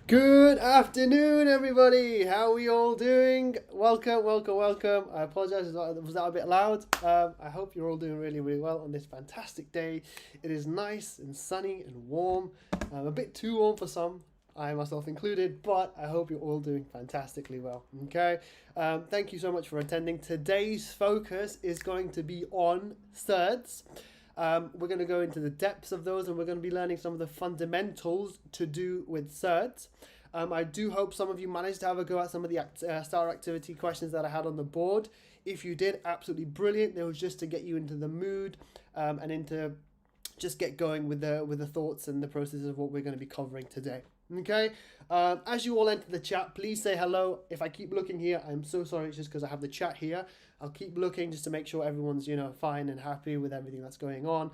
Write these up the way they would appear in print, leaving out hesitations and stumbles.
Good afternoon, everybody. How are we all doing? Welcome, welcome, welcome. I apologize, was that a bit loud? I hope you're all doing really, really well on this fantastic day. It is nice and sunny and warm. A bit too warm for some, I myself included, but I hope you're all doing fantastically well. Okay. Thank you so much for attending. Today's focus is going to be on Surds. We're going to go into the depths of those, and we're going to be learning some of the fundamentals to do with Surds. I do hope some of you managed to have a go at some of the star activity questions that I had on the board. If you did, absolutely brilliant. It was just to get you into the mood and into just get going with the thoughts and the processes of what we're going to be covering today. Okay, as you all enter the chat, please say hello. If I keep looking here, I'm so sorry. It's just because I have the chat here. I'll keep looking just to make sure everyone's fine and happy with everything that's going on.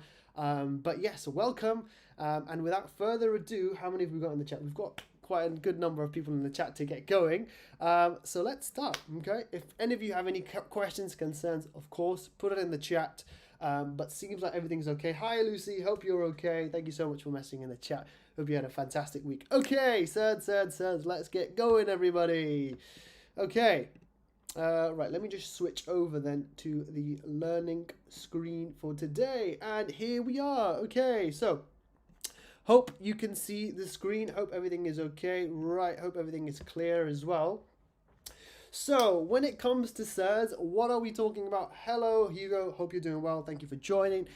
But yes, welcome. And without further ado, how many have we got in the chat? We've got quite a good number of people in the chat to get going. So let's start. Okay, if any of you have any questions, concerns, of course, put it in the chat. But seems like everything's okay. Hi Lucy, hope you're okay. Thank you so much for messing in the chat. Hope you had a fantastic week. Okay, Surds, let's get going, everybody. Okay, right, let me just switch over then to the learning screen for today. And here we are. Okay, so hope you can see the screen. Hope everything is okay. Right, hope everything is clear as well. So when it comes to Surds, what are we talking about? Hello, Hugo. Hope you're doing well. Thank you for joining.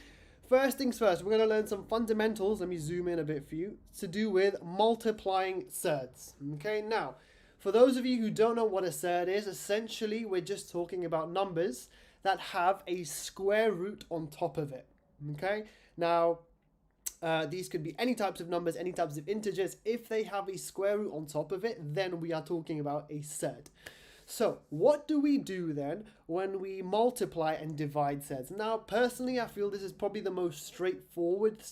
First things first, we're going to learn some fundamentals. Let me zoom in a bit for you. To do with multiplying Surds. Okay, now, for those of you who don't know what a Surd is, essentially we're just talking about numbers that have a square root on top of it. Okay, now these could be any types of numbers, any types of integers. If they have a square root on top of it, then we are talking about a Surd. So what do we do then when we multiply and divide Surds? Now, personally, I feel this is probably the most straightforward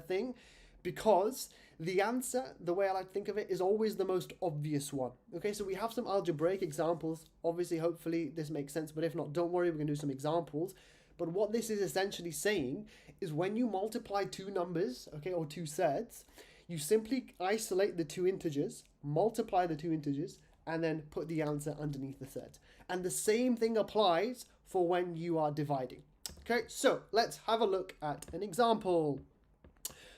thing, because the answer, the way I like to think of it, is always the most obvious one. Okay, so we have some algebraic examples. Obviously, hopefully this makes sense, but if not, don't worry, we're going to do some examples. But what this is essentially saying is when you multiply two numbers, okay, or two Surds, you simply isolate the two integers, multiply the two integers, and then put the answer underneath the Surd. And the same thing applies for when you are dividing. Okay, so let's have a look at an example.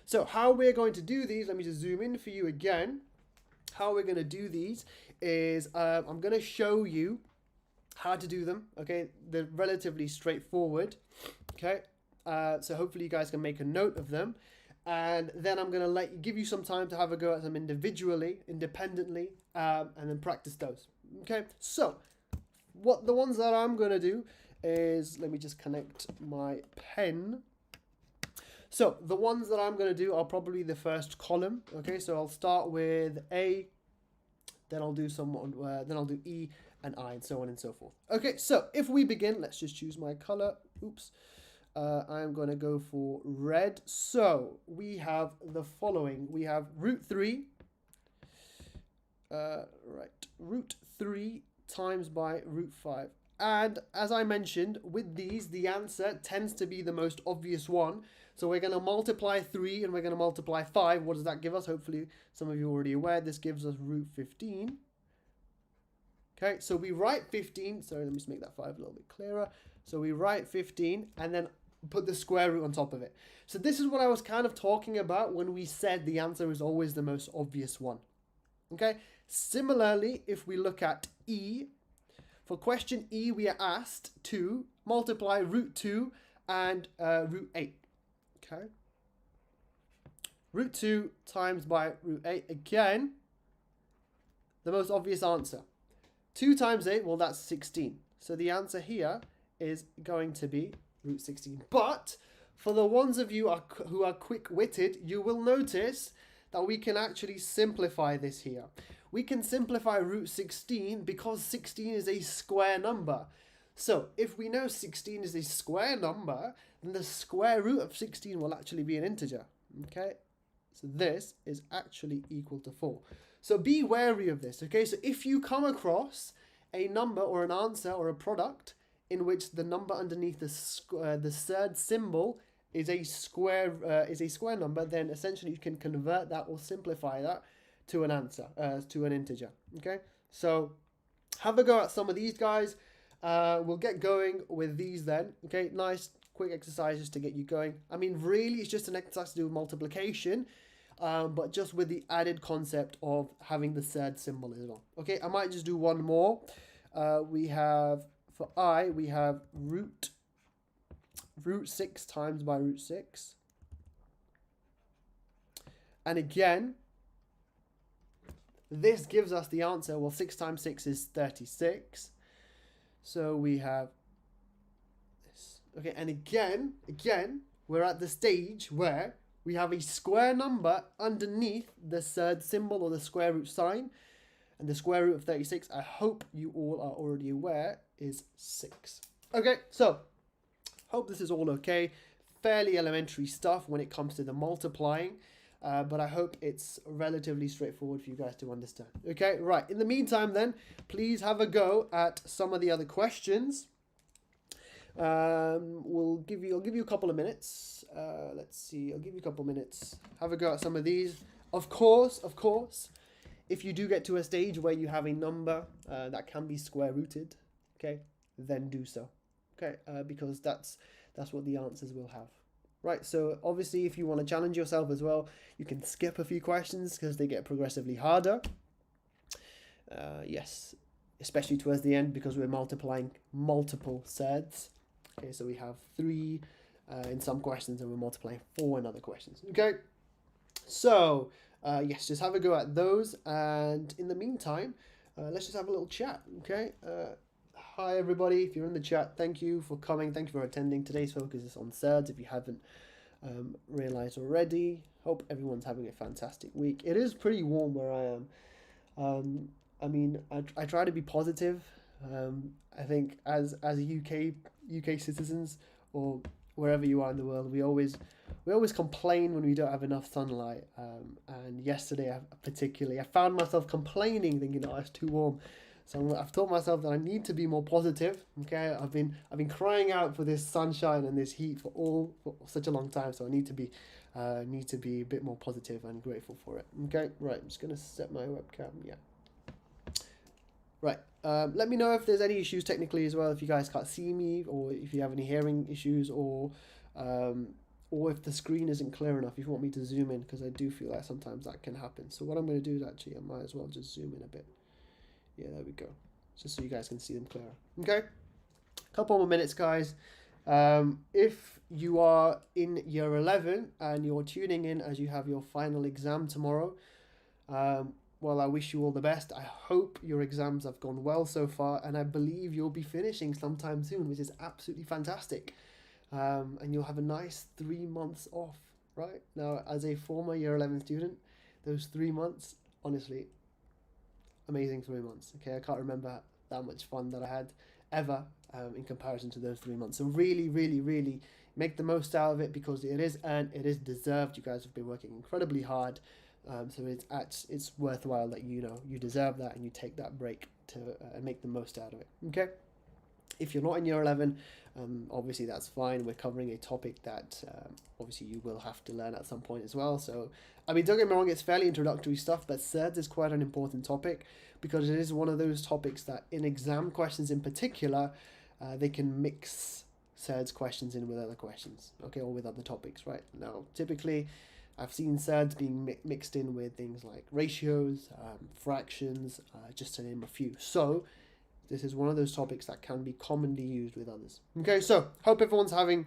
So how we're going to do these, let me just zoom in for you again. How we're going to do these is I'm going to show you how to do them. Okay, they're relatively straightforward. Okay, so hopefully you guys can make a note of them. And then I'm going to give you some time to have a go at them individually, independently, and then practice those. Okay, so the ones that I'm going to do is, let me just connect my pen. So the ones that I'm going to do are probably the first column. Okay, so I'll start with A, then I'll do then I'll do E and I, and so on and so forth. Okay, so if we begin, let's just choose my color. Oops. I'm going to go for red. So we have the following. We have root 3. Root 3 times by root 5. And as I mentioned, with these, the answer tends to be the most obvious one. So we're going to multiply 3 and we're going to multiply 5. What does that give us? Hopefully some of you are already aware. This gives us root 15. Okay, so we write 15. Sorry, let me just make that 5 a little bit clearer. So we write 15 and then put the square root on top of it. So this is what I was kind of talking about when we said the answer is always the most obvious one. Okay, similarly, if we look at E, for question E, we are asked to multiply root 2 and root 8. Okay, root 2 times by root 8. Again, the most obvious answer. 2 times 8, well, that's 16. So the answer here is going to be root 16. But for the ones of you who are quick-witted, you will notice that we can actually simplify this here. We can simplify root 16 because 16 is a square number. So if we know 16 is a square number, then the square root of 16 will actually be an integer. Okay, so this is actually equal to 4. So be wary of this. Okay, so if you come across a number or an answer or a product in which the number underneath the Surd symbol is a square number, then essentially you can convert that or simplify that to an answer, to an integer. Okay, so have a go at some of these guys. We'll get going with these then. Okay, nice quick exercises to get you going. I mean, really, it's just an exercise to do with multiplication, but just with the added concept of having the surd symbol as well. Okay, I might just do one more. We have, for I, we have root 6 times by root 6. And again, this gives us the answer. Well, 6 times 6 is 36. So we have this. Okay, and again, we're at the stage where we have a square number underneath the surd symbol or the square root sign. And the square root of 36, I hope you all are already aware, is 6. Okay, so hope this is all okay. Fairly elementary stuff when it comes to the multiplying. But I hope it's relatively straightforward for you guys to understand. Okay, right. In the meantime then, please have a go at some of the other questions. I'll give you a couple of minutes. Let's see, I'll give you a couple of minutes. Have a go at some of these. Of course, if you do get to a stage where you have a number that can be square rooted, okay, then do so. Okay, because that's what the answers will have. Right, so obviously if you want to challenge yourself as well, you can skip a few questions because they get progressively harder. Yes, especially towards the end because we're multiplying multiple surds. Okay, so we have 3 in some questions and we're multiplying 4 in other questions. Okay, so yes, just have a go at those. And in the meantime, let's just have a little chat, okay? Hi everybody, if you're in the chat, thank you for coming, thank you for attending. Today's focus is on surds, if you haven't realized already. Hope everyone's having a fantastic week. It is pretty warm where I am. I mean, I try to be positive. I think as UK citizens or wherever you are in the world, we always complain when we don't have enough sunlight. And yesterday, I found myself complaining, thinking, "Oh, it's too warm." So I've taught myself that I need to be more positive. Okay, I've been crying out for this sunshine and this heat for such a long time. So I need to be a bit more positive and grateful for it. Okay, right. I'm just gonna set my webcam. Yeah. Right. Let me know if there's any issues technically as well. If you guys can't see me, or if you have any hearing issues, or if the screen isn't clear enough. If you want me to zoom in, because I do feel like sometimes that can happen. So what I'm going to do is actually I might as well just zoom in a bit. Yeah, there we go. Just so you guys can see them clearer. Okay. Couple more minutes, guys. If you are in year 11 and you're tuning in as you have your final exam tomorrow, well, I wish you all the best. I hope your exams have gone well so far, and I believe you'll be finishing sometime soon, which is absolutely fantastic. And you'll have a nice 3 months off, right? Now, as a former year 11 student, those 3 months, honestly, amazing 3 months. Okay, I can't remember that much fun that I had ever in comparison to those 3 months. So really, really, really make the most out of it, because it is earned, it is deserved. You guys have been working incredibly hard. So it's worthwhile that you deserve that, and you take that break to make the most out of it. Okay. If you're not in year 11, obviously that's fine. We're covering a topic that obviously you will have to learn at some point as well. So, I mean, don't get me wrong, it's fairly introductory stuff, but Surds is quite an important topic, because it is one of those topics that in exam questions in particular, they can mix Surds questions in with other questions, okay, or with other topics, right? Now, typically, I've seen Surds being mixed in with things like ratios, fractions, just to name a few. So, this is one of those topics that can be commonly used with others. Okay, so hope everyone's having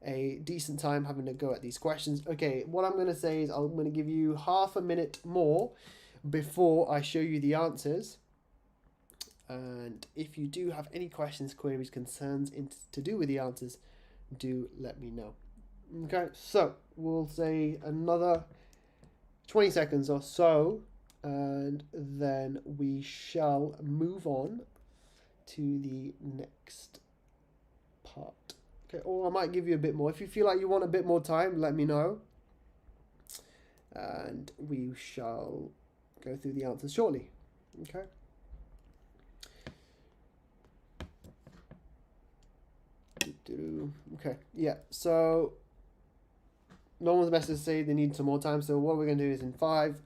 a decent time having a go at these questions. Okay, what I'm going to say is I'm going to give you half a minute more before I show you the answers. And if you do have any questions, queries, concerns to do with the answers, do let me know. Okay, so we'll say another 20 seconds or so, and then we shall move on to the next part. Okay, or I might give you a bit more. If you feel like you want a bit more time, let me know. And we shall go through the answers shortly. Okay. Okay, yeah, so no one's message to say they need some more time. So what we're going to do is in 5,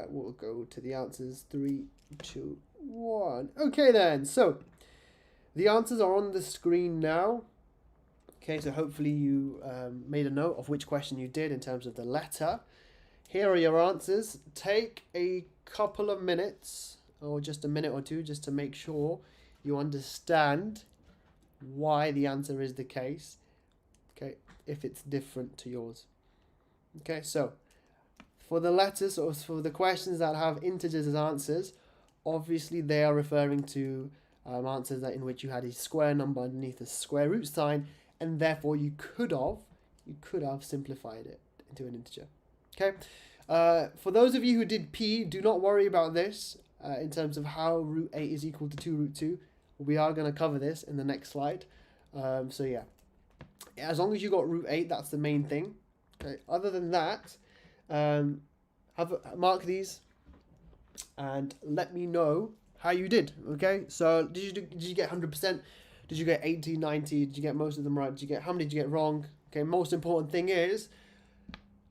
we'll go to the answers. 3, 2, 1. Okay then. So the answers are on the screen now. Okay, so hopefully you made a note of which question you did in terms of the letter. Here are your answers. Take a couple of minutes, or just a minute or two, just to make sure you understand why the answer is the case. Okay, if it's different to yours. Okay, so for the letters, or for the questions that have integers as answers, obviously they are referring to answers that in which you had a square number underneath a square root sign, and therefore you could have simplified it into an integer. Okay, for those of you who did P, do not worry about this in terms of how root 8 is equal to 2 root 2. We are going to cover this in the next slide. So yeah, as long as you got root 8, that's the main thing. Okay. Other than that, mark these and let me know how you did. Okay, so did you get 100%? Did you get 80, 90? Did you get most of them right? How many did you get wrong? Okay, most important thing is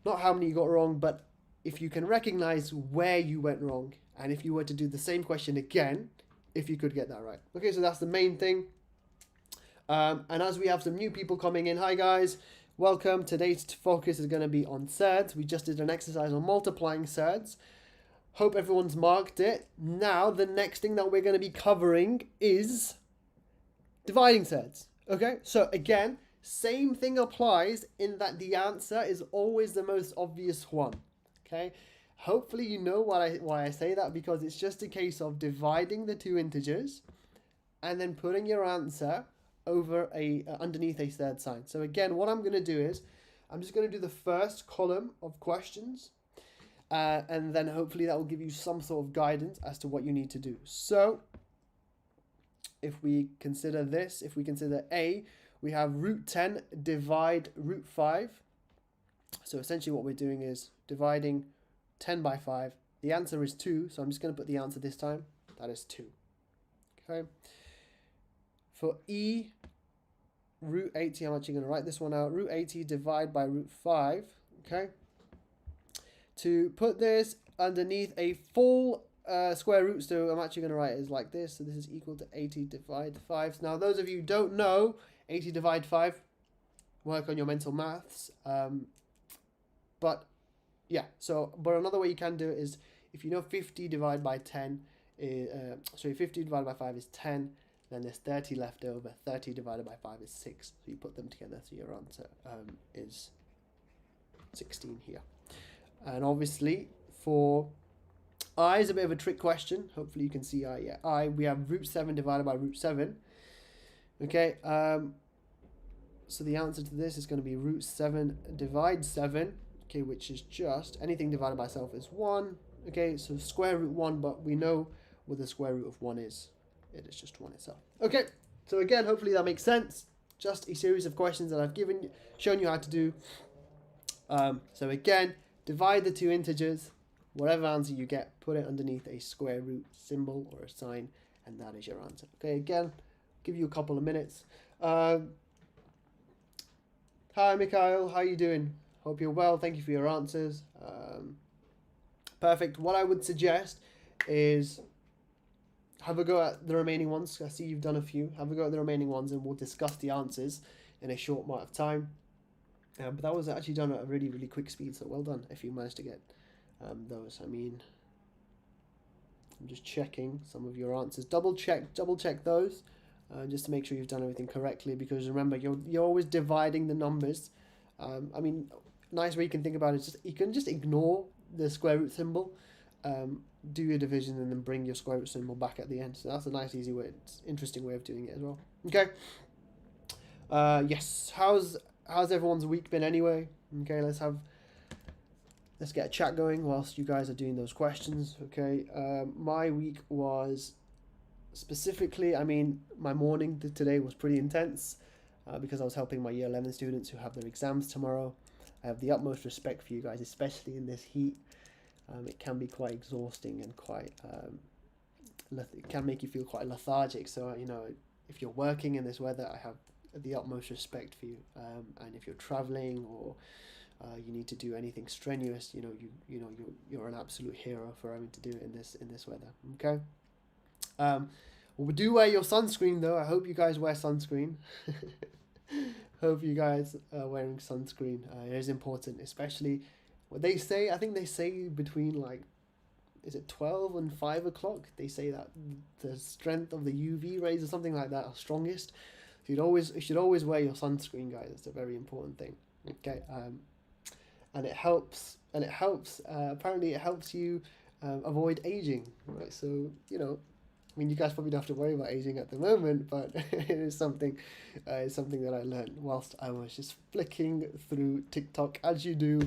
not how many you got wrong, but if you can recognize where you went wrong, and if you were to do the same question again, if you could get that right. Okay, so that's the main thing. And as we have some new people coming in, hi guys, welcome. Today's focus is going to be on surds. We just did an exercise on multiplying surds. Hope everyone's marked it. Now, the next thing that we're going to be covering is dividing surds. Okay, so again, same thing applies in that the answer is always the most obvious one. Okay, hopefully you know why I say that, because it's just a case of dividing the two integers and then putting your answer over underneath a third sign. So again, what I'm going to do is I'm just going to do the first column of questions, and then hopefully that will give you some sort of guidance as to what you need to do. So if we consider this, if we consider A, we have root 10 divide root 5. So essentially what we're doing is dividing 10 by 5. The answer is 2, so I'm just going to put the answer this time. That is 2. Okay. For E, root 80, I'm actually going to write this one out. Root 80 divide by root 5. Okay. To put this underneath a full square root, so I'm actually going to write it as like this. So this is equal to 80 divide 5. Now, those of you who don't know 80 divide 5, work on your mental maths. But yeah, but another way you can do it is, if you know 50 divided by 10, 50 divided by 5 is 10, then there's 30 left over. 30 divided by 5 is 6. So you put them together, so your answer is 16 here. And obviously for I is a bit of a trick question. Hopefully you can see I. Yeah, we have root 7 divided by root 7. Okay, so the answer to this is going to be root 7 divide 7. Okay, which is just anything divided by itself is 1. Okay, so square root 1, but we know what the square root of 1 is. It is just 1 itself. Okay, so again, hopefully that makes sense. Just a series of questions that I've shown you how to do. So again, divide the two integers. Whatever answer you get, put it underneath a square root symbol or a sign, and that is your answer. Okay, again, give you a couple of minutes. Hi, Mikhail. How are you doing? Hope you're well. Thank you for your answers. Perfect. What I would suggest is have a go at the remaining ones. I see you've done a few. Have a go at the remaining ones, and we'll discuss the answers in a short amount of time. But that was actually done at a really, really quick speed, so well done if you managed to get those. I mean, I'm just checking some of your answers. Double check those just to make sure you've done everything correctly, because remember, you're always dividing the numbers. I mean, nice way you can think about it is you can just ignore the square root symbol, do your division, and then bring your square root symbol back at the end. So that's a nice, easy way, interesting way of doing it as well. Okay. Yes. How's everyone's week been anyway? Okay, let's get a chat going whilst you guys are doing those questions. Okay. My week was specifically, I mean, my morning today was pretty intense because I was helping my year 11 students who have their exams tomorrow. I have the utmost respect for you guys, especially in this heat. It can be quite exhausting and quite it can make you feel quite lethargic. So, you know, if you're working in this weather, I have the utmost respect for you. And if you're traveling or you need to do anything strenuous, you're an absolute hero for having to do it in this weather. Okay. Well, do wear your sunscreen though. I hope you guys wear sunscreen. Hope you guys are wearing sunscreen. It is important, especially what they say. I think they say between like, is it 12 and 5 o'clock? They say that the strength of the UV rays or something like that are strongest. So you should always wear your sunscreen, guys. It's a very important thing. Okay. And it helps. Apparently, it helps you avoid aging. Right. So I mean, you guys probably don't have to worry about aging at the moment, but it is something that I learned whilst I was just flicking through TikTok, as you do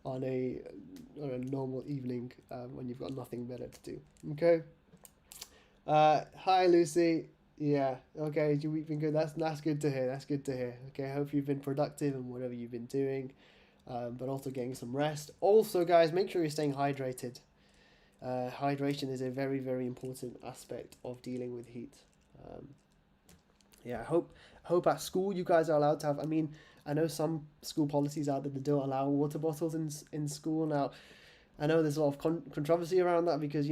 on a normal evening when you've got nothing better to do. Okay. Hi Lucy. Yeah. Okay. Your week been good? That's good to hear. That's good to hear. Okay. I hope you've been productive in whatever you've been doing, but also getting some rest. Also, guys, make sure you're staying hydrated. Hydration is a very, very important aspect of dealing with heat. I hope at school you guys are allowed to have. I mean, I know some school policies out there that don't allow water bottles in school. Now, I know there's a lot of controversy around that because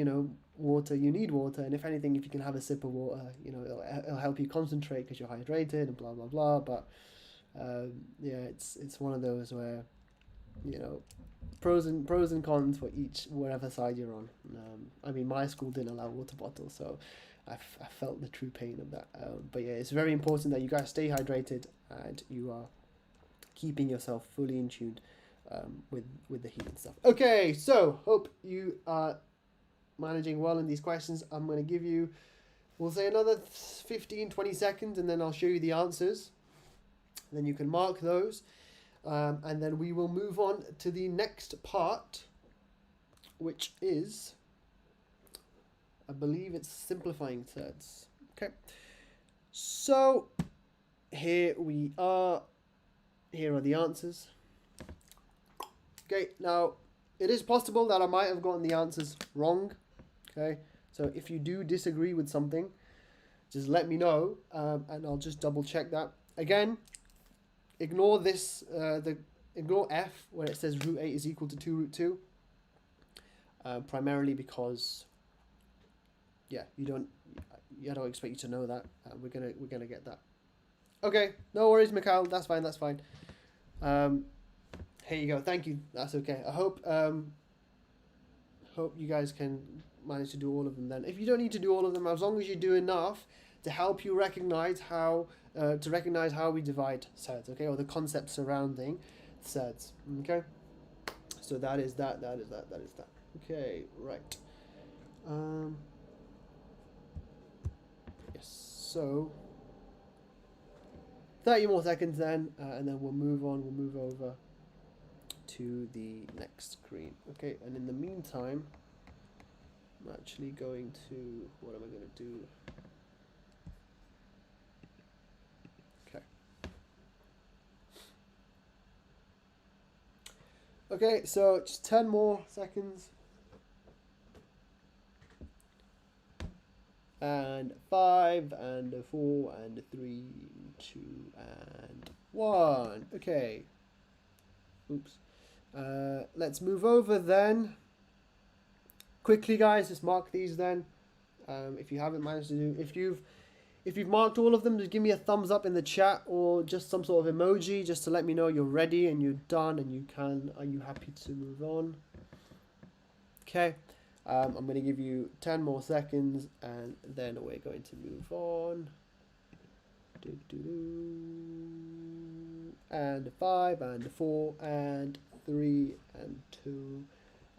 water. You need water, and if anything, if you can have a sip of water, it'll help you concentrate because you're hydrated and blah blah blah. But it's one of those where pros and cons for each whatever side you're on. I mean, my school didn't allow water bottles, so I felt the true pain of that. But yeah, it's very important that you guys stay hydrated and you are keeping yourself fully in tune with the heat and stuff. Okay, so hope you are managing well in these questions. I'm going to give you, we'll say another 15-20 seconds, and then I'll show you the answers. Then you can mark those. And then we will move on to the next part, which is, I believe it's simplifying surds. Okay. So here we are. Here are the answers. Okay. Now, it is possible that I might have gotten the answers wrong. Okay. So if you do disagree with something, just let me know, and I'll just double check that. Again, ignore this, ignore F where it says root 8 is equal to 2 root 2. Primarily because, I don't expect you to know that. We're gonna get that. Okay, no worries, Mikhail. That's fine. Here you go. Thank you. That's okay. I hope you guys can manage to do all of them. Then, if you don't need to do all of them, as long as you do enough to help you recognize how we divide surds, okay, or the concept surrounding surds. Okay, so that is that. Okay, right. Yes. So 30 more seconds then, and then we'll move on. We'll move over to the next screen. Okay, and in the meantime, I'm actually going to. What am I going to do? Okay, so just 10 more seconds. And 5, and 4, and 3, 2, and 1. Okay. Oops. Let's move over then. Quickly, guys, just mark these then. If you haven't managed to do, if you've marked all of them, just give me a thumbs up in the chat or just some sort of emoji just to let me know you're ready and you're done and are you happy to move on? Okay. I'm going to give you 10 more seconds and then we're going to move on. And 5 and 4 and 3 and 2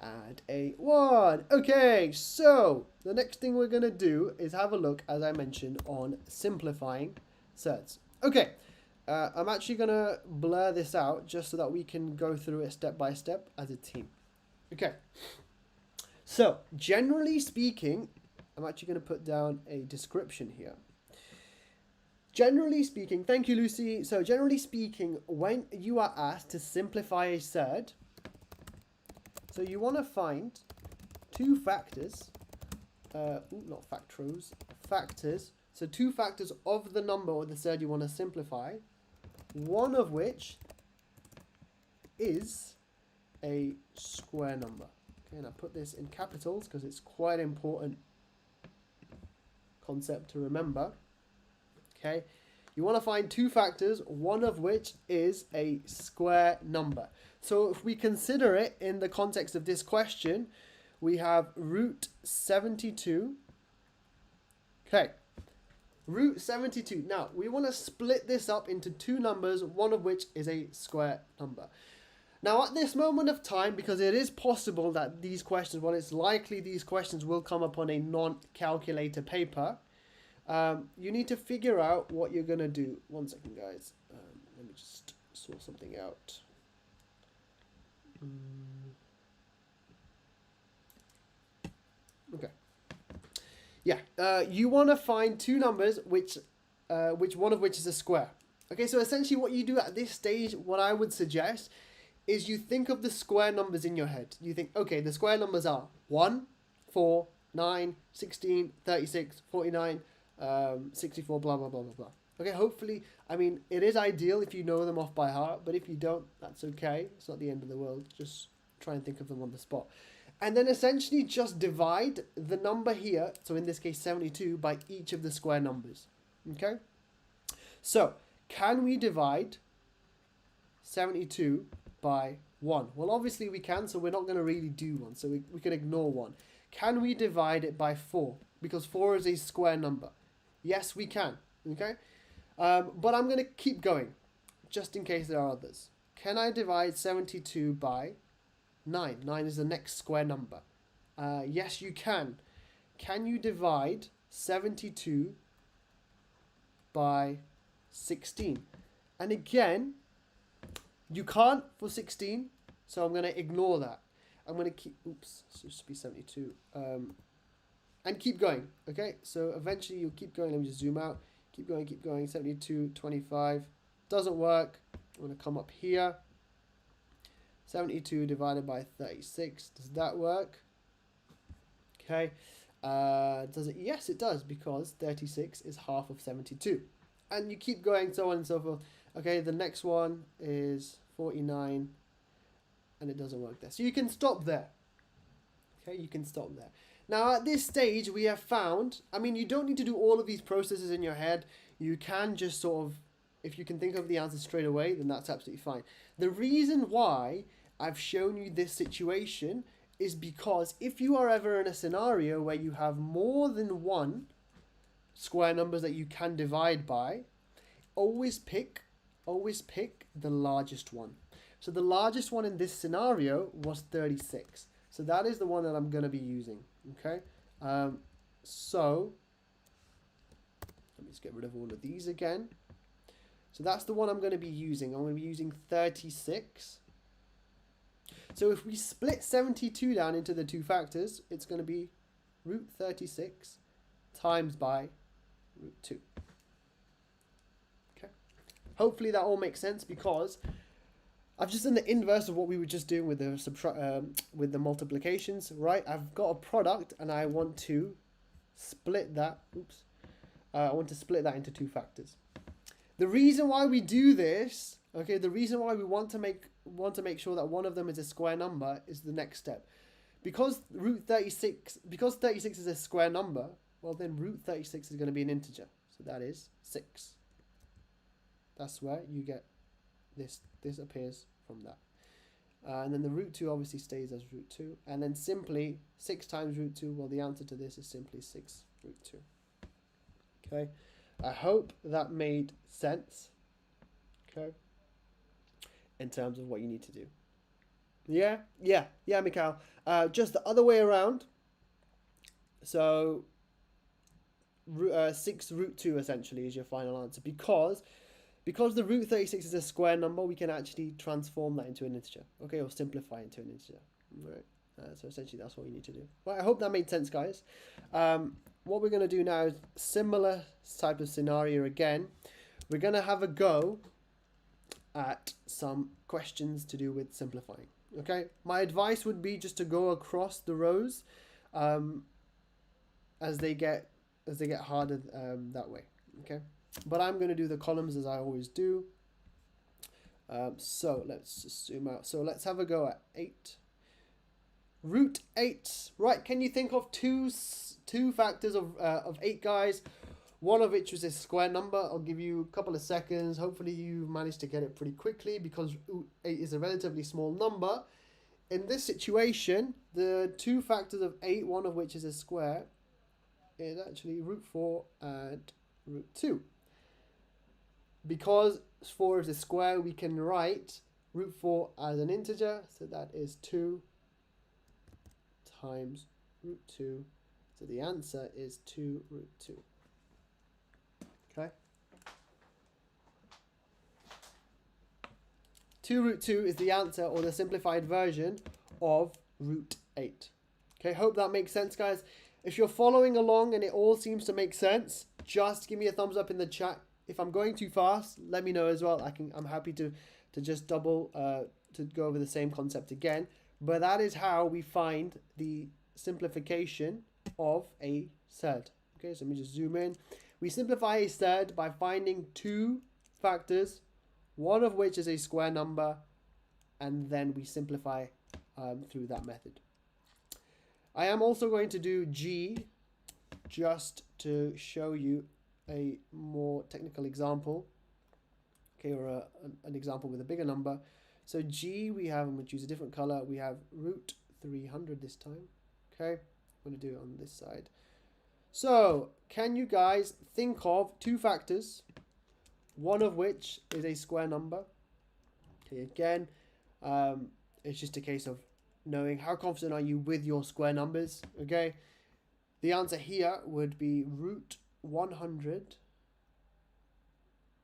and 1. Okay, so the next thing we're going to do is have a look, as I mentioned, on simplifying surds. Okay, I'm actually going to blur this out just so that we can go through it step by step as a team. Okay, so generally speaking, I'm actually going to put down a description here. Generally speaking, thank you, Lucy. So generally speaking, when you are asked to simplify a surd, so you want to find two factors, not factors, factors. So two factors of the number or the surd you want to simplify, one of which is a square number? Okay, and I put this in capitals because it's quite an important concept to remember. Okay, you want to find two factors, one of which is a square number. So if we consider it in the context of this question, we have root 72. Okay, root 72. Now, we want to split this up into two numbers, one of which is a square number. Now, at this moment of time, because it is possible that these questions, well, it's likely these questions will come up on a non-calculator paper, you need to figure out what you're going to do. One second, guys. Let me just sort something out. Okay. Yeah, you want to find two numbers which one of which is a square. Okay, so essentially what you do at this stage, what I would suggest is you think of the square numbers in your head. You think, okay, the square numbers are 1, 4, 9, 16, 36, 49, 64, blah, blah, blah, blah, blah. Okay, hopefully, I mean, it is ideal if you know them off by heart, but if you don't, that's okay. It's not the end of the world. Just try and think of them on the spot. And then essentially just divide the number here, so in this case 72, by each of the square numbers. Okay? So, can we divide 72 by 1? Well, obviously we can, so we're not going to really do 1, so we can ignore 1. Can we divide it by 4? Because 4 is a square number. Yes, we can. Okay? But I'm going to keep going, just in case there are others. Can I divide 72 by 9? 9 is the next square number. Yes, you can. Can you divide 72 by 16? And again, you can't for 16, so I'm going to ignore that. I'm going to keep, oops, so it should be 72. And keep going, okay? So eventually you'll keep going. Let me just zoom out. Keep going, 72, 25. Doesn't work. I'm going to come up here. 72 divided by 36. Does that work? Okay. Does it? Yes, it does, because 36 is half of 72. And you keep going, so on and so forth. Okay, the next one is 49, and it doesn't work there. So you can stop there. Okay, you can stop there. Now, at this stage, we have found, I mean, you don't need to do all of these processes in your head. You can just sort of, if you can think of the answer straight away, then that's absolutely fine. The reason why I've shown you this situation is because if you are ever in a scenario where you have more than one square numbers that you can divide by, always pick the largest one. So the largest one in this scenario was 36. So that is the one that I'm going to be using. Okay. So let me just get rid of all of these again. So that's the one I'm going to be using. I'm going to be using 36. So if we split 72 down into the two factors, it's going to be root 36 times by root 2. Okay. Hopefully that all makes sense, because I've just done the inverse of what we were just doing with the multiplications, right? I've got a product and I want to split that. Oops. I want to split that into two factors. The reason why we do this, okay, the reason why we want to make sure that one of them is a square number is the next step. Because root 36, because 36 is a square number, well then root 36 is going to be an integer. So that is 6. That's where you get this appears from that. And then the root 2 obviously stays as root 2. And then simply 6 times root 2, well, the answer to this is simply 6 root 2. Okay, I hope that made sense. Okay, in terms of what you need to do. Yeah, Mikhail. Just the other way around. So 6 root 2 essentially is your final answer, because the root 36 is a square number, we can actually transform that into an integer, okay, or simplify into an integer, right? So essentially that's what you need to do. Well, I hope that made sense, guys. What we're going to do now is similar type of scenario again. We're going to have a go at some questions to do with simplifying, okay? My advice would be just to go across the rows as they get harder that way, okay? But I'm going to do the columns as I always do. So let's just zoom out. So let's have a go at 8. Root 8. Right, can you think of two factors of 8, guys? One of which was a square number. I'll give you a couple of seconds. Hopefully you managed to get it pretty quickly because root 8 is a relatively small number. In this situation, the two factors of 8, one of which is a square, is actually root 4 and root 2. Because 4 is a square, we can write root 4 as an integer. So that is 2 times root 2. So the answer is 2 root 2. Okay. 2 root 2 is the answer, or the simplified version of root 8. Okay, hope that makes sense, guys. If you're following along and it all seems to make sense, just give me a thumbs up in the chat. If I'm going too fast, let me know as well. I'm happy to just double to go over the same concept again. But that is how we find the simplification of a surd. Okay, so let me just zoom in. We simplify a surd by finding two factors, one of which is a square number, and then we simplify through that method. I am also going to do G just to show you a more technical example, okay, or an example with a bigger number. So G, we have, I'm going to choose a different color, we have root 300 this time. Okay, I'm going to do it on this side. So can you guys think of two factors, one of which is a square number? Okay, again, it's just a case of knowing how confident are you with your square numbers. Okay, the answer here would be root 100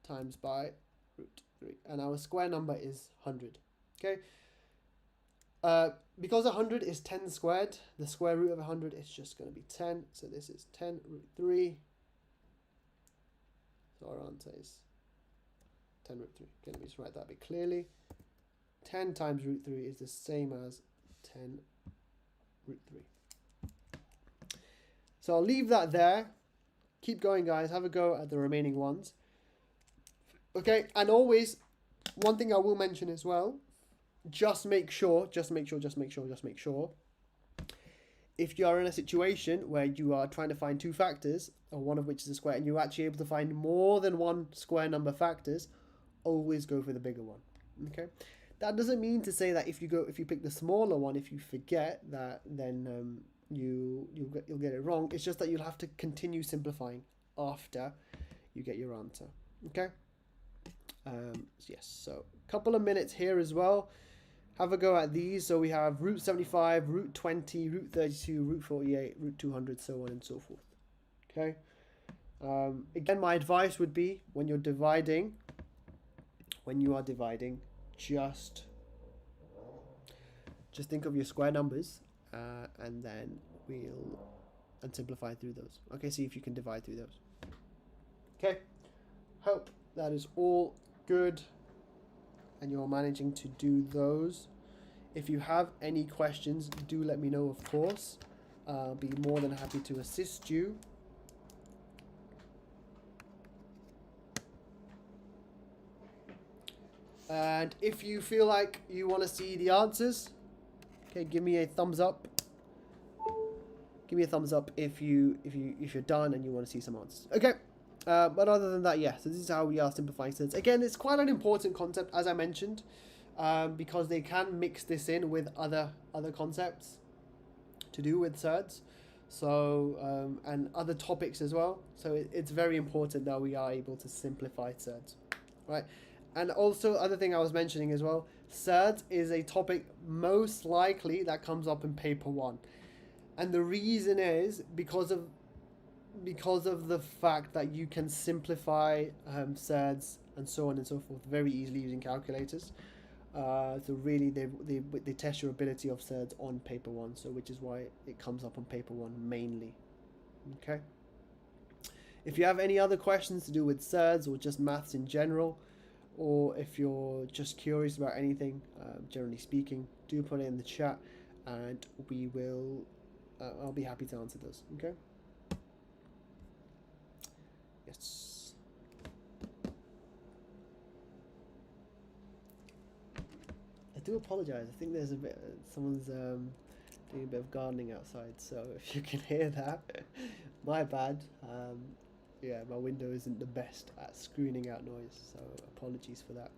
times by root 3, and our square number is 100. Okay, because 100 is 10 squared, the square root of 100 is just going to be 10, so this is 10 root 3, so our answer is 10 root 3. Okay, let me just write that a bit clearly. 10 times root 3 is the same as 10 root 3. So I'll leave that there. Keep going, guys. Have a go at the remaining ones. Okay, and always, one thing I will mention as well, just make sure, if you are in a situation where you are trying to find two factors, or one of which is a square, and you're actually able to find more than one square number factors, always go for the bigger one. Okay, that doesn't mean to say that if you pick the smaller one, if you forget that, then you'll get it wrong. It's just that you'll have to continue simplifying after you get your answer. Okay. Yes. So a couple of minutes here as well. Have a go at these. So we have root 75, root 20, root 32, root 48, root 200, so on and so forth. Okay. Again, my advice would be when you are dividing, just think of your square numbers, and then simplify through those. Okay, see if you can divide through those. Okay, hope that is all good and you're managing to do those. If you have any questions, do let me know, of course. I'll be more than happy to assist you. And if you feel like you want to see the answers, okay, give me a thumbs up. Give me a thumbs up if you're done and you want to see some answers. Okay. But other than that, yeah, so this is how we are simplifying surds. Again, it's quite an important concept, as I mentioned, because they can mix this in with other concepts to do with surds, so and other topics as well. So it's very important that we are able to simplify surds, right? And also, other thing I was mentioning as well, surds is a topic most likely that comes up in paper 1, and the reason is because of the fact that you can simplify surds and so on and so forth very easily using calculators. So really they test your ability of surds on paper 1, so which is why it comes up on paper 1 mainly. Okay. If you have any other questions to do with surds or just maths in general, or if you're just curious about anything, generally speaking, do put it in the chat and we will I'll be happy to answer those. Okay. Yes. do apologise. I think there's a bit. Someone's doing a bit of gardening outside. So if you can hear that, my bad. Yeah, my window isn't the best at screening out noise, so apologies for that.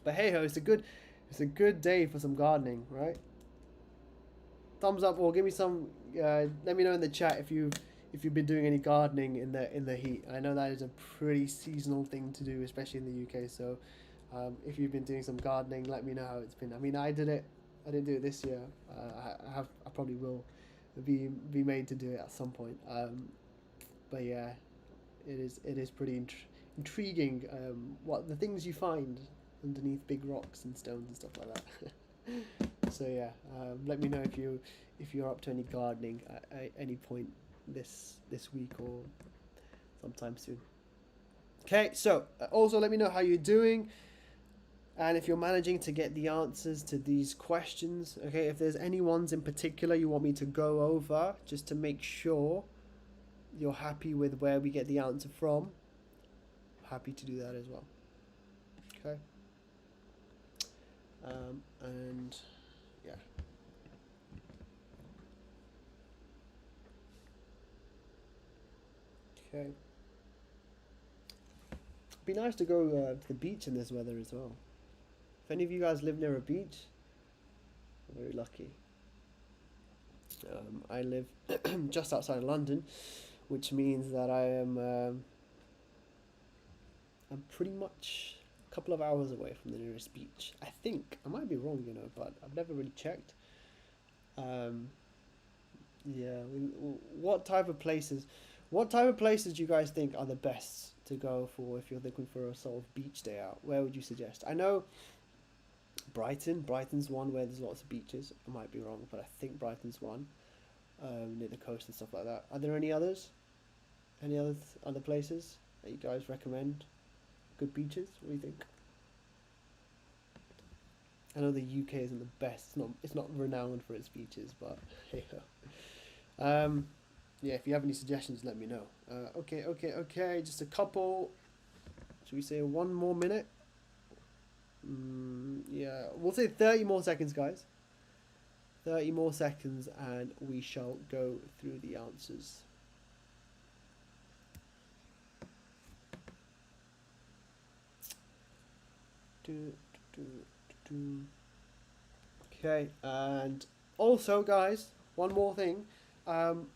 But hey ho, it's a good day for some gardening, right? Thumbs up or give me some. Let me know in the chat if you've been doing any gardening in the heat. I know that is a pretty seasonal thing to do, especially in the UK. So if you've been doing some gardening, let me know how it's been. I mean, I did it. I didn't do it this year. I probably will be made to do it at some point. But yeah, it is pretty intriguing. What the things you find underneath big rocks and stones and stuff like that. So yeah, let me know if you're up to any gardening at any point this week or sometime soon. Okay, so also let me know how you're doing and if you're managing to get the answers to these questions. Okay, if there's any ones in particular you want me to go over just to make sure you're happy with where we get the answer from, happy to do that as well. Okay. And yeah. Okay. It'd be nice to go to the beach in this weather as well. If any of you guys live near a beach, I'm very lucky. I live just outside of London, which means that I'm pretty much a couple of hours away from the nearest beach. I think I might be wrong, but I've never really checked. Yeah. What type of places do you guys think are the best to go for if you're looking for a sort of beach day out? Where would you suggest? I know Brighton's one where there's lots of beaches. I might be wrong, but I think Brighton's one, near the coast and stuff like that. Are there any others? Any other places that you guys recommend? Good beaches? What do you think? I know the UK isn't the best. It's not renowned for its beaches, but yeah. Yeah, if you have any suggestions, let me know. Okay. Just a couple. Should we say 1 more minute? Yeah, we'll say 30 more seconds, guys. 30 more seconds, and we shall go through the answers. Okay, and also, guys, one more thing.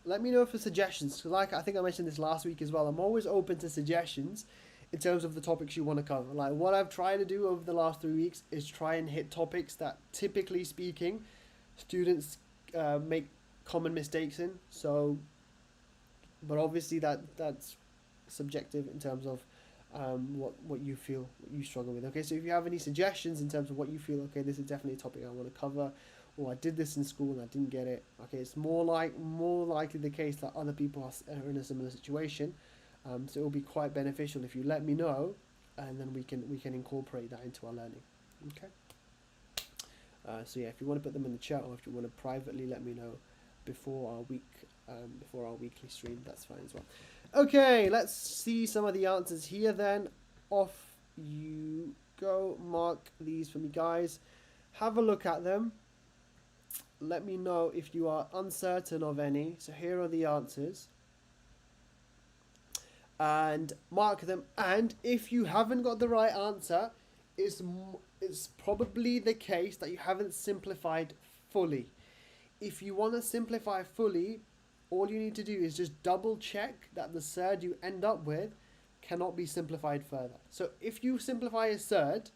Let me know for suggestions. So like I think I mentioned this last week as well. I'm always open to suggestions in terms of the topics you want to cover. Like what I've tried to do over the last 3 weeks is try and hit topics that, typically speaking, students make common mistakes in. So, but obviously that's subjective in terms of what you feel, what you struggle with. Okay, so if you have any suggestions in terms of what you feel, okay, this is definitely a topic I want to cover, or I did this in school and I didn't get it. Okay, it's more likely the case that other people are in a similar situation. So it will be quite beneficial if you let me know, and then we can incorporate that into our learning. Okay. So yeah, if you want to put them in the chat, or if you want to privately let me know before our weekly stream, that's fine as well. Okay, let's see some of the answers here then. Off you go. Mark these for me, guys. Have a look at them. Let me know if you are uncertain of any. So here are the answers. And mark them. And if you haven't got the right answer, it's probably the case that you haven't simplified fully. If you want to simplify fully, all you need to do is just double check that the surd you end up with cannot be simplified further. So if you simplify a surd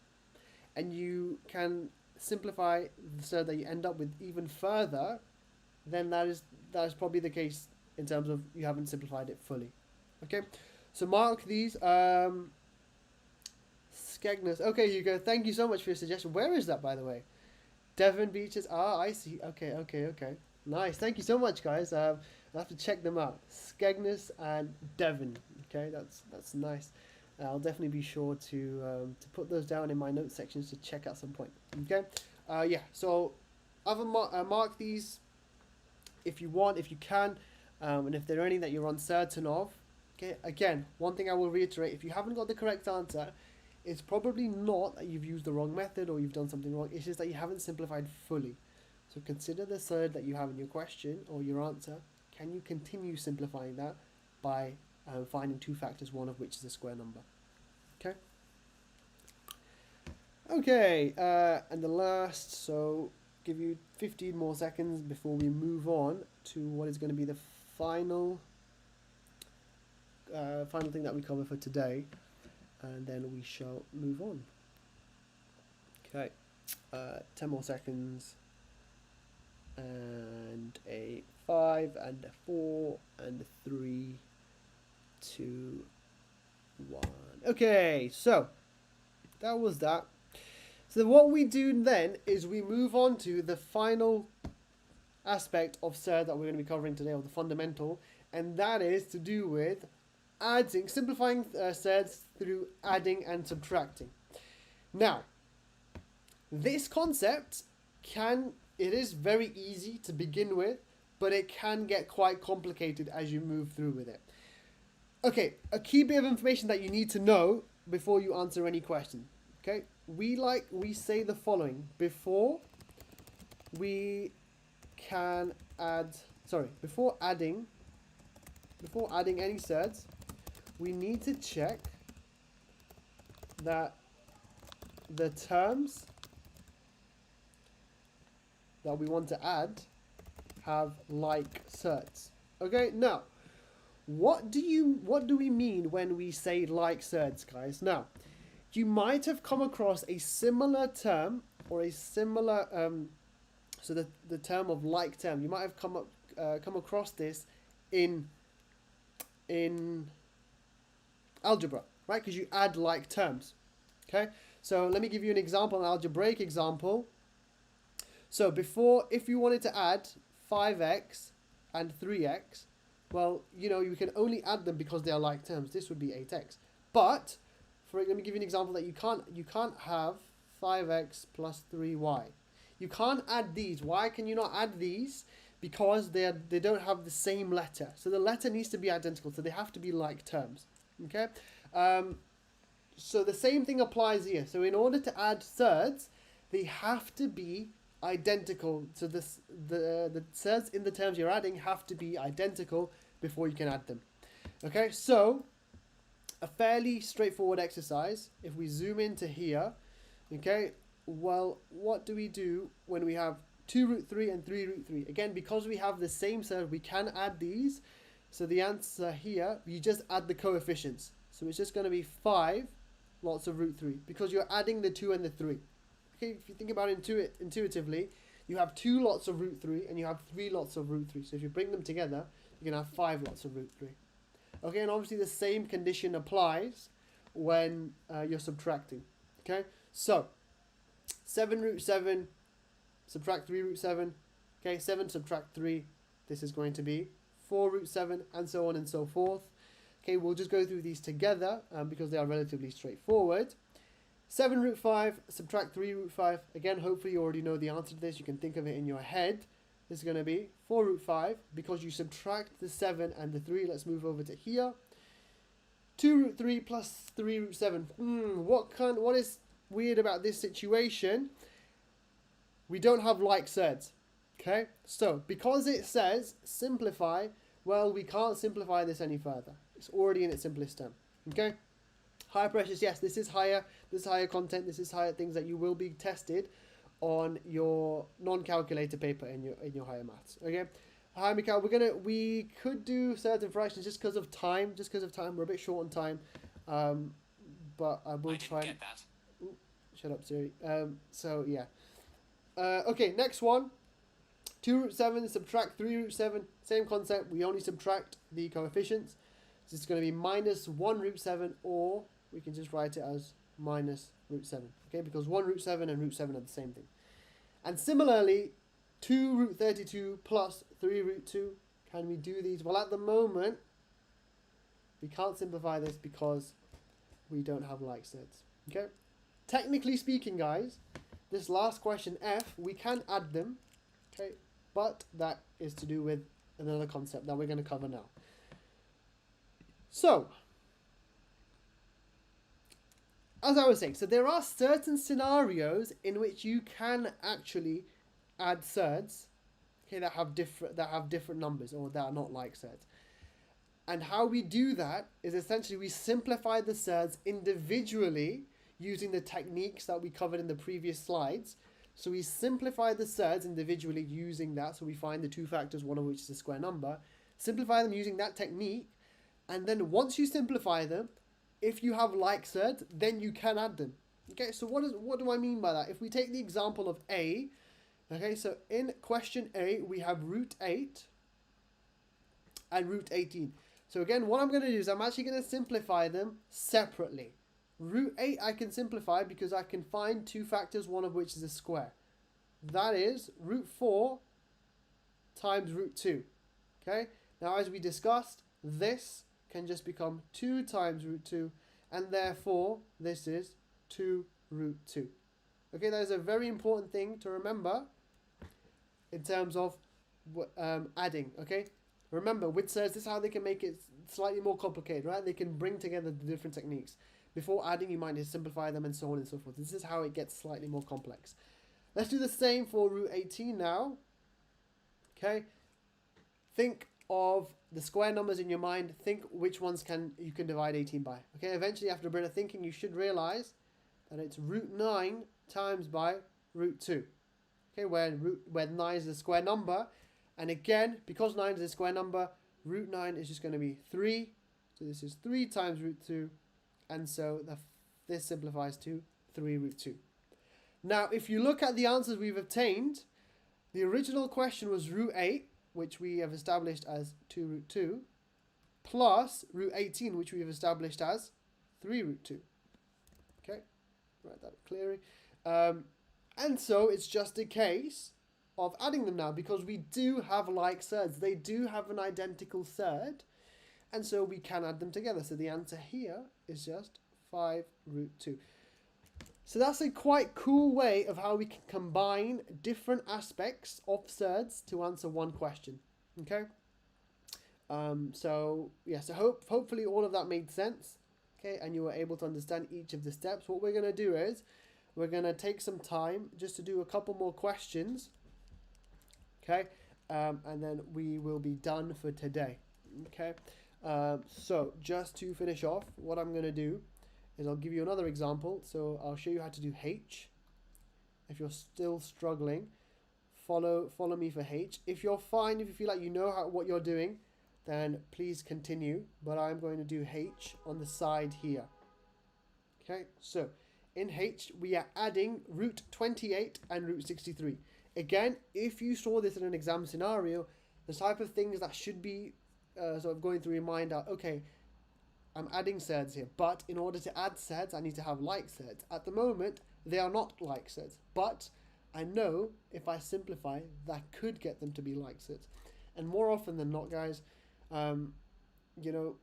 and you can simplify the surd that you end up with even further, then that is probably the case in terms of you haven't simplified it fully. Okay, so mark these. Skegness. Okay, Hugo, thank you so much for your suggestion. Where is that, by the way? Devon beaches. Ah, I see. Okay. Nice. Thank you so much, guys. I'll have to check them out. Skegness and Devon. Okay, that's nice. I'll definitely be sure to put those down in my notes sections to check at some point. Okay. Yeah. So, mark these if you want, if you can, and if there are any that you're uncertain of. Okay. Again, one thing I will reiterate: if you haven't got the correct answer, It's probably not that you've used the wrong method or you've done something wrong. It's just that you haven't simplified fully. So consider the surd that you have in your question or your answer. Can you continue simplifying that by finding two factors, one of which is a square number? Okay. Okay, and the last, so give you 15 more seconds before we move on to what is going to be the final thing that we cover for today, and then we shall move on. Okay, 10 more seconds, and a 5, and a 4, and a 3, 2, 1. Okay, so that was that. So what we do then is we move on to the final aspect of surd that we're going to be covering today, or the fundamental, and that is to do with simplifying surds through adding and subtracting. Now, this concept it is very easy to begin with, but it can get quite complicated as you move through with it. Okay, a key bit of information that you need to know before you answer any question. Okay, we say the following before adding any surds, we need to check that the terms that we want to add have like surds. Okay, now what do we mean when we say like surds, guys? Now, you might have come across a similar term or a similar so the term of like term. You might have come across this in algebra, right? Because you add like terms. Okay, so let me give you an example, an algebraic example. So if you wanted to add 5x and 3x, well, you can only add them because they are like terms. This would be 8x. But let me give you an example that you can't have 5x plus 3y. You can't add these. Why can you not add these? Because they don't have the same letter. So the letter needs to be identical. So they have to be like terms. Okay. So the same thing applies here. So in order to add surds, they have to be identical. So the surds in the terms you're adding have to be identical before you can add them. Okay. So a fairly straightforward exercise. If we zoom into here, okay. Well, what do we do when we have 2 root 3 and 3 root 3? Again, because we have the same surd, we can add these. So the answer here, you just add the coefficients. So it's just going to be 5 lots of root 3, because you're adding the 2 and the 3. Okay, if you think about it intuitively, you have 2 lots of root 3 and you have 3 lots of root 3. So if you bring them together, you're going to have 5 lots of root 3. Okay, and obviously the same condition applies when you're subtracting. Okay, so 7 root 7, subtract 3 root 7. Okay, 7 subtract 3, this is going to be 4 root 7, and so on and so forth. Okay, we'll just go through these together because they are relatively straightforward. 7 root 5, subtract 3 root 5. Again, hopefully you already know the answer to this. You can think of it in your head. This is going to be 4 root 5. Because you subtract the 7 and the 3, let's move over to here. 2 root 3 plus 3 root 7. What is weird about this situation? We don't have like surds. Okay, so because it says simplify, well, we can't simplify this any further. It's already in its simplest term. Okay, higher pressures, yes, this is higher content, this is higher things that you will be tested on your non-calculator paper in your higher maths. Okay, hi Mikhail, we could do certain fractions just because of time. We're a bit short on time, but I will try. Get that. Ooh, shut up, Siri. So yeah. Okay, next one. 2 root 7, subtract 3 root 7. Same concept, we only subtract the coefficients. So it's going to be minus 1 root 7, or we can just write it as minus root 7. Okay, because 1 root 7 and root 7 are the same thing. And similarly, 2 root 32 plus 3 root 2. Can we do these? Well, at the moment, we can't simplify this because we don't have like surds. Okay? Technically speaking, guys, this last question, F, we can add them. Okay? But that is to do with another concept that we're going to cover now. So, as I was saying, so there are certain scenarios in which you can actually add surds, okay, that have different numbers or that are not like surds. And how we do that is essentially we simplify the surds individually using the techniques that we covered in the previous slides. So we simplify the surds individually using that. So we find the two factors, one of which is a square number, simplify them using that technique. And then once you simplify them, if you have like surds, then you can add them. Okay, so what do I mean by that? If we take the example of A, okay, so in question A, we have root 8 and root 18. So again, what I'm going to do is I'm actually going to simplify them separately. Root 8 I can simplify because I can find two factors, one of which is a square. That is root 4 times root 2. Okay, now as we discussed, this can just become 2 times root 2, and therefore this is 2 root 2. Okay, that is a very important thing to remember in terms of adding. Okay, remember with surds, this is how they can make it slightly more complicated, right? They can bring together the different techniques. Before adding, you might need to simplify them and so on and so forth. This is how it gets slightly more complex. Let's do the same for root 18 now. Okay, think of the square numbers in your mind. Think which ones you can divide 18 by. Okay, eventually after a bit of thinking, you should realize that it's root 9 times by root 2. Okay, where 9 is a square number. And again, because 9 is a square number, root 9 is just going to be 3. So this is 3 times root 2. And so this simplifies to 3 root 2. Now, if you look at the answers we've obtained, the original question was root 8, which we have established as 2 root 2, plus root 18, which we have established as 3 root 2. Okay, write that clearly. And so it's just a case of adding them now, because we do have like surds. They do have an identical surd, and so we can add them together. So the answer here is just 5 root 2. So that's a quite cool way of how we can combine different aspects of surds to answer one question. Okay. So hopefully all of that made sense. Okay, and you were able to understand each of the steps. What we're going to do is we're going to take some time just to do a couple more questions. Okay, and then we will be done for today. Okay, so just to finish off, what I'm going to do is I'll give you another example. So I'll show you how to do H. If you're still struggling, follow me for H. If you're fine, if you feel like you know what you're doing, then please continue. But I'm going to do H on the side here. Okay, so in H, we are adding root 28 and root 63. Again, if you saw this in an exam scenario, the type of things that should be sort of going through your mind are, okay, I'm adding surds here, but in order to add surds, I need to have like surds. At the moment, they are not like surds, but I know if I simplify, that could get them to be like surds. And more often than not, guys, you know,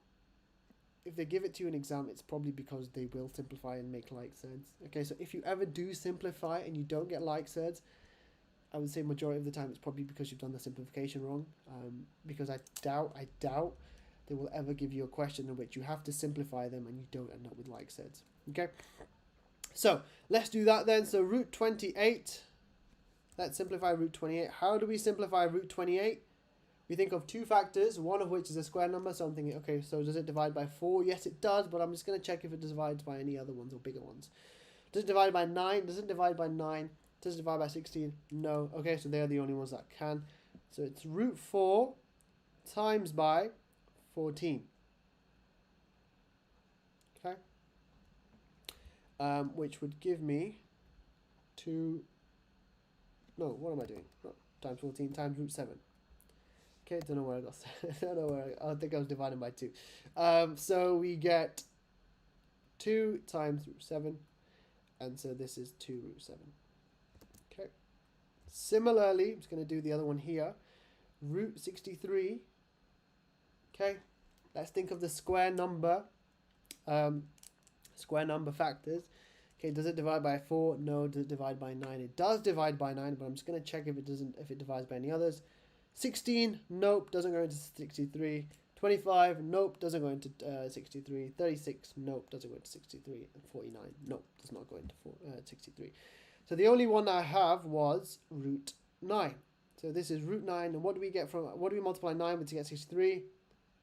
if they give it to you in exam, it's probably because they will simplify and make like surds. Okay, so if you ever do simplify and you don't get like surds, I would say majority of the time it's probably because you've done the simplification wrong. Because I doubt they will ever give you a question in which you have to simplify them and you don't end up with like surds. Okay, so let's do that then. So root 28, let's simplify root 28. How do we simplify root 28? We think of two factors, one of which is a square number. So I'm thinking, okay, so does it divide by 4? Yes, it does, but I'm just going to check if it divides by any other ones or bigger ones. Does it divide by 9? Does it divide by 9? Does it divide by 16? No. Okay, so they're the only ones that can. So it's root 4 times by 14. Okay. Which would give me 2. No, what am I doing? No, times 14 times root 7. Okay, don't know where I got. I don't know where I think I was dividing by 2. So we get 2 times root 7, and so this is 2 root 7. Okay. Similarly, I'm just going to do the other one here. Root 63. Okay. Let's think of the square number factors. Okay, does it divide by 4? No. Does it divide by 9? It does divide by 9, but I'm just going to check if it divides by any others. 16, nope, doesn't go into 63. 25, nope, doesn't go into 63. 36, nope, doesn't go into 63. And 49, nope, does not go into 63. So the only one I have was root 9. So this is root 9. And what do we get from, what do we multiply 9 with to get 63?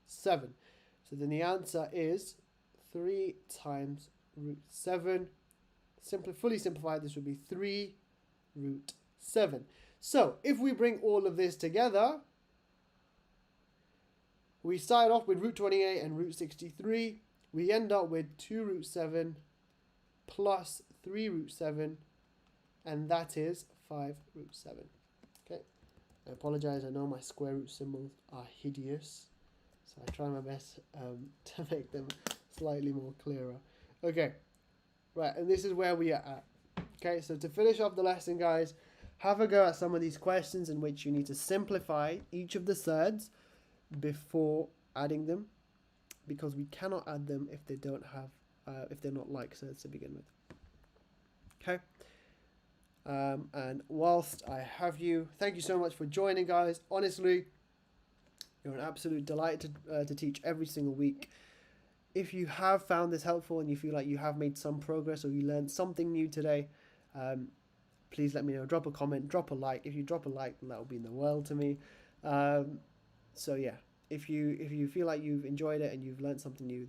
7. So then the answer is 3 times root 7. Fully simplified, this would be 3 root 7. So if we bring all of this together, we start off with root 28 and root 63. We end up with 2 root 7 plus 3 root 7, and that is 5 root 7. Okay, I apologize, I know my square root symbols are hideous, so I try my best to make them slightly more clearer. Okay, right, and this is where we are at. Okay, so to finish off the lesson, guys, have a go at some of these questions in which you need to simplify each of the surds before adding them, because we cannot add them if they don't have if they're not like surds to begin with. Okay, and whilst I have you, thank you so much for joining, guys. Honestly, you're an absolute delight to teach every single week. If you have found this helpful and you feel like you have made some progress or you learned something new today, please let me know. Drop a comment, drop a like. If you drop a like, that will mean the world to me. So yeah, if you feel like you've enjoyed it and you've learned something new,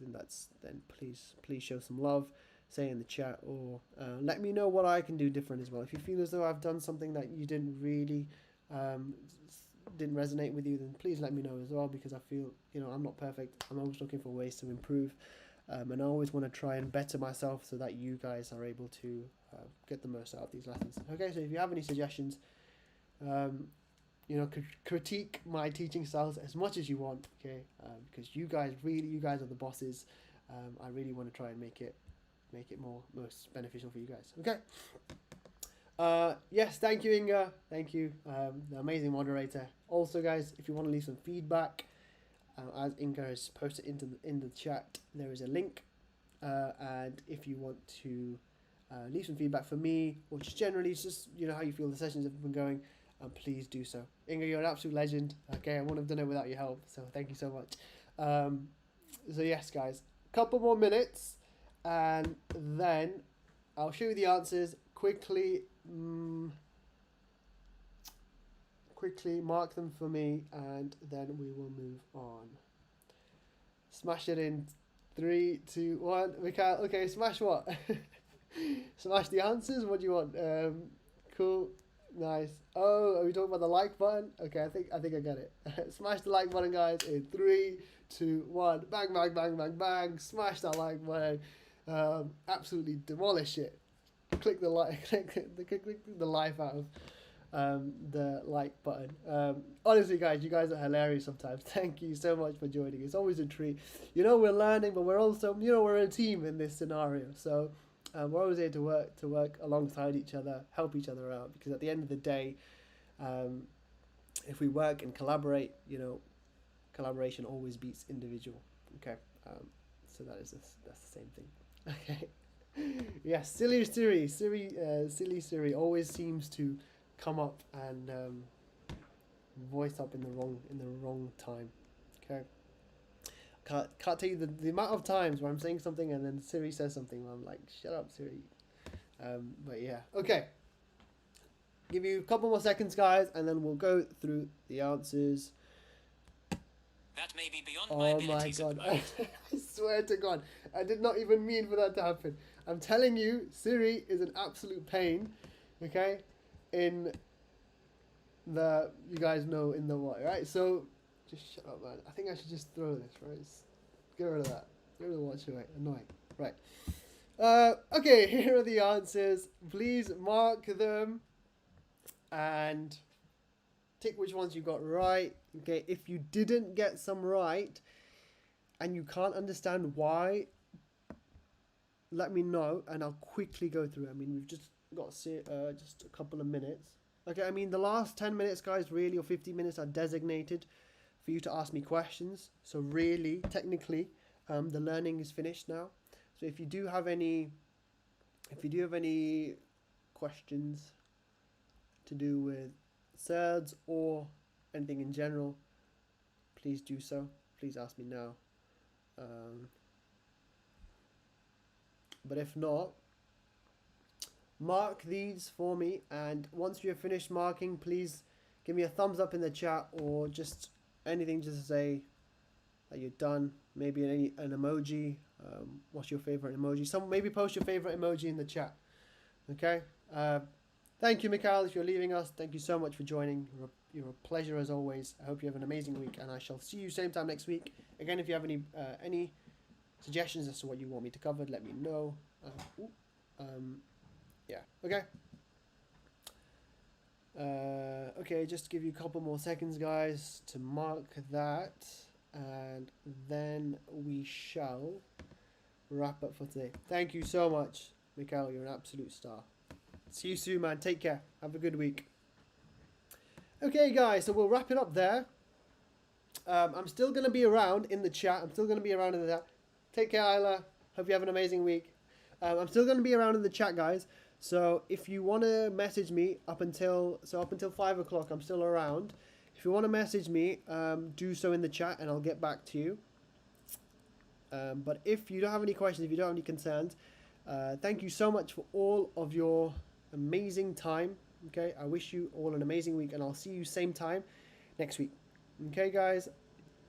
then please show some love, say in the chat, or let me know what I can do different as well. If you feel as though I've done something that you didn't really didn't resonate with you, then please let me know as well, because I feel, I'm not perfect. I'm always looking for ways to improve, and I always want to try and better myself so that you guys are able to get the most out of these lessons. Okay, so if you have any suggestions, critique my teaching styles as much as you want, okay? Because you guys are the bosses. I really want to try and make it most beneficial for you guys. Okay. Yes, thank you, Inga. Thank you, the amazing moderator. Also, guys, if you want to leave some feedback, as Inga has posted in the chat, there is a link. And if you want to leave some feedback for me, or just generally, just how you feel the sessions have been going, please do so. Inga, you're an absolute legend. Okay, I wouldn't have done it without your help, so thank you so much. So yes, guys, couple more minutes, and then I'll show you the answers quickly. Quickly mark them for me, and then we will move on. Smash it in 3, 2, 1. Okay, smash what? Smash the answers. What do you want? Cool, nice. Oh, are we talking about the like button? Okay, I think I got it. Smash the like button, guys, in 3, 2, 1. Bang, bang, bang, bang, bang. Smash that like button. Absolutely demolish it. Click the like. Click the life out of the like button. Honestly, guys, you guys are hilarious sometimes. Thank you so much for joining. It's always a treat. We're learning, but we're also, we're a team in this scenario. So we're always here to work alongside each other, help each other out, because at the end of the day, if we work and collaborate, collaboration always beats individual. Okay, so that's the same thing. Okay. Yeah, silly Siri always seems to come up and voice up in the wrong time. Okay, can't tell you the amount of times where I'm saying something and then Siri says something where I'm like, shut up, Siri. But yeah, okay, give you a couple more seconds, guys, and then we'll go through the answers. That may be beyond my abilities. Oh my god, I swear to God, I did not even mean for that to happen. I'm telling you, Siri is an absolute pain, okay? You guys know in the what, right? So, just shut up, man. I think I should just throw this, right? Get rid of that. Get rid of the watch away. Annoying. Right. Okay, here are the answers. Please mark them and tick which ones you got right. Okay, if you didn't get some right and you can't understand why, let me know and I'll quickly go through it. I mean, we've just got just a couple of minutes. Okay, I mean, the last 10 minutes, guys, really, or 15 minutes are designated for you to ask me questions. So really, technically, the learning is finished now. So if you do have any questions to do with Surds or anything in general, please do so. please ask me now. But if not, mark these for me, and once you're finished marking, please give me a thumbs up in the chat, or just anything just to say that you're done. Maybe an emoji. What's your favorite emoji? Maybe post your favorite emoji in the chat. Okay. Thank you, Mikhail, if you're leaving us. Thank you so much for joining. You're a pleasure as always. I hope you have an amazing week, and I shall see you same time next week. Again, if you have any suggestions as to what you want me to cover, let me know. Yeah. Okay. Okay, just give you a couple more seconds, guys, to mark that, and then we shall wrap up for today. Thank you so much, Mikhail. You're an absolute star. See you soon, man. Take care. Have a good week. Okay, guys, so we'll wrap it up there. I'm still going to be around in the chat. Take care, Isla. Hope you have an amazing week. I'm still going to be around in the chat, guys. So if you want to message me up until 5 o'clock, I'm still around. If you want to message me, do so in the chat, and I'll get back to you. But if you don't have any questions, if you don't have any concerns, thank you so much for all of your amazing time. Okay, I wish you all an amazing week, and I'll see you same time next week. Okay, guys,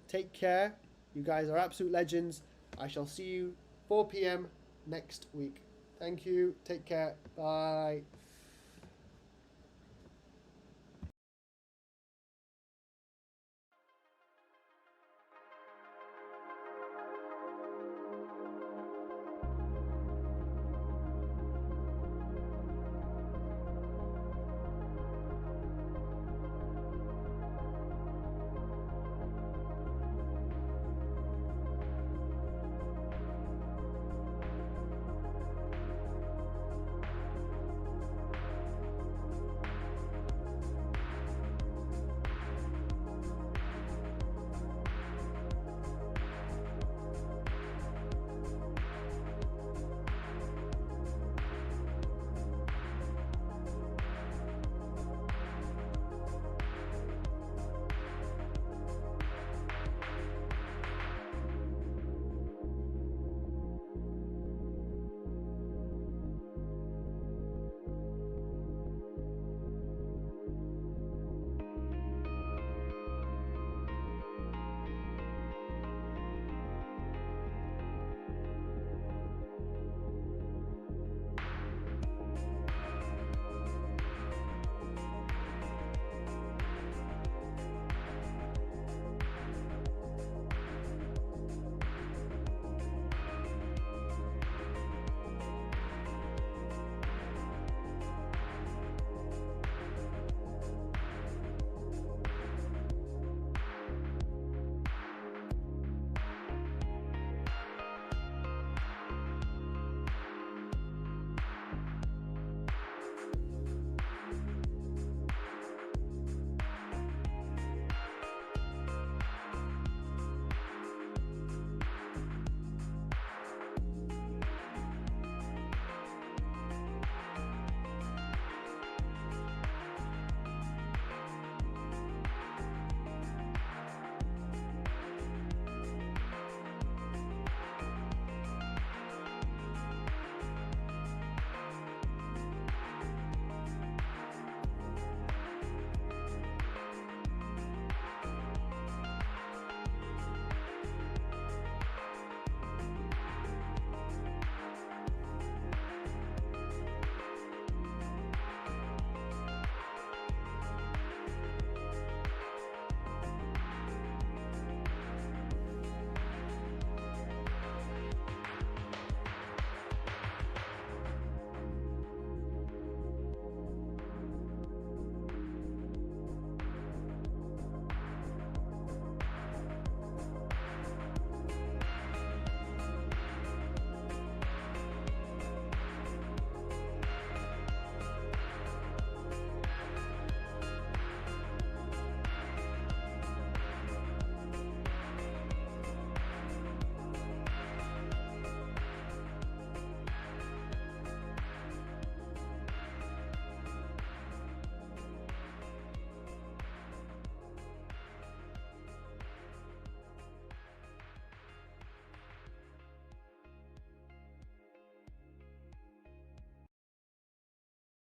take care. You guys are absolute legends. I shall see you 4 p.m. next week. Thank you. Take care. Bye.